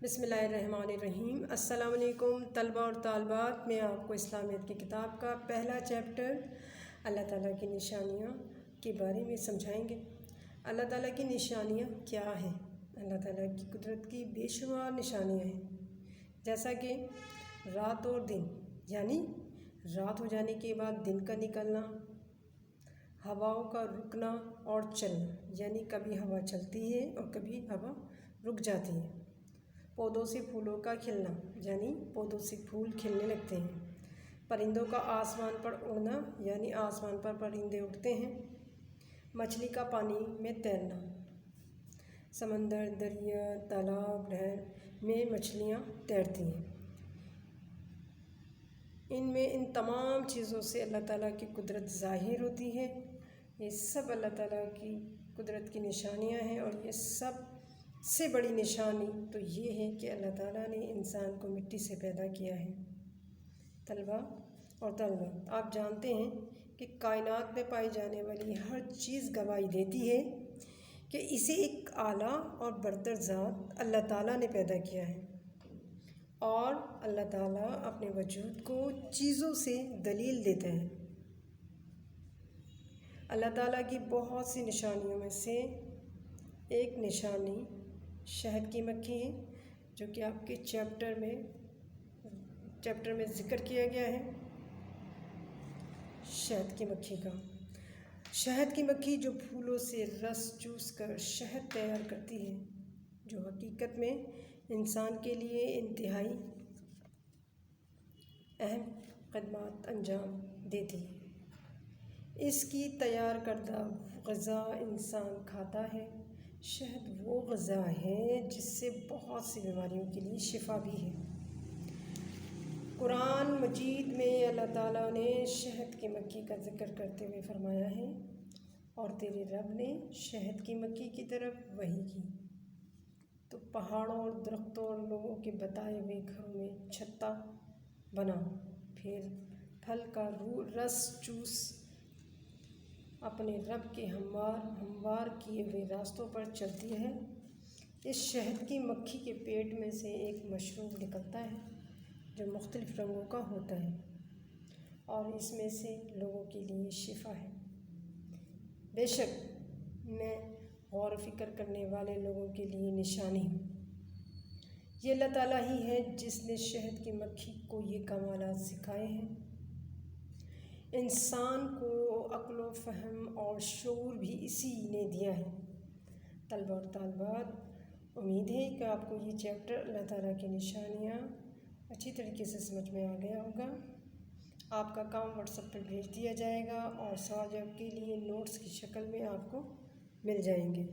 बिस्मिल्लाहिर्रहमानिर्रहीम। अस्सलाम वालेकुम तलबा और तालबात। मैं आपको इस्लामियत की किताब का पहला चैप्टर अल्लाह ताला की निशानियाँ के बारे में समझाएंगे। अल्लाह ताला की निशानियाँ क्या हैं? अल्लाह ताला की कुदरत की बेशुमार निशानियाँ हैं, जैसा कि रात और दिन, यानी रात हो जाने के बाद दिन का निकलना, हवाओं का रुकना और चलना, यानी कभी हवा चलती है और कभी हवा रुक जाती है। पौधों से फूलों का खिलना, यानी पौधों से फूल खिलने लगते हैं। परिंदों का आसमान पर उड़ना, यानी आसमान पर परिंदे उड़ते हैं। मछली का पानी में तैरना, समंदर, दरिया, तालाब, नहर में मछलियाँ तैरती हैं। इन तमाम चीज़ों से अल्लाह ताला की कुदरत ज़ाहिर होती है। ये सब अल्लाह ताला की कुदरत की निशानियाँ हैं, और ये सब से बड़ी निशानी तो ये है कि अल्लाह ताला ने इंसान को मिट्टी से पैदा किया है। तलबा और तलबात, आप जानते हैं कि कायनात में पाई जाने वाली हर चीज़ गवाही देती है कि इसे एक आला और बरतर ज़ात अल्लाह ताला ने पैदा किया है, और अल्लाह ताला अपने वजूद को चीज़ों से दलील देता है। अल्लाह ताला की बहुत सी निशानियों में से एक निशानी शहद की मक्खी है, जो कि आपके चैप्टर में ज़िक्र किया गया है। शहद की मक्खी का, शहद की मक्खी जो फूलों से रस चूस कर शहद तैयार करती है, जो हकीकत में इंसान के लिए इंतहाई अहम खदमात अंजाम देती है। इसकी तैयार करदा ग़ज़ा इंसान खाता है। शहद वो ग़ज़ा है जिससे बहुत सी बीमारियों के लिए शिफा भी है। कुरान मजीद में अल्लाह ताला ने शहद की मक्खी का ज़िक्र करते हुए फरमाया है, और तेरे रब ने शहद की मक्खी की तरफ वही की तो पहाड़ों और दरख्तों और लोगों के बताए हुए घरों में छत्ता बना, फिर फल का रस चूस अपने रब के हमवार किए हुए रास्तों पर चलती है। इस शहद की मक्खी के पेट में से एक मशरूब निकलता है जो मुख्तलिफ़ रंगों का होता है, और इसमें से लोगों के लिए शिफा है। बेशक मैं गौर फ़िक्र करने वाले लोगों के लिए निशानी हूँ। ये अल्लाह ताला ही है जिसने शहद की मक्खी को ये कमालात सिखाए हैं। इंसान को अक्ल व फ़हम और शऊर भी इसी ने दिया है। तलबा और तालबात, उम्मीद है कि आपको ये चैप्टर अल्लाह ताला की निशानियाँ अच्छी तरीके से समझ में आ गया होगा। आपका काम व्हाट्सएप पर भेज दिया जाएगा, और सवाल जवाब के लिए नोट्स की शक्ल में आपको मिल जाएंगे।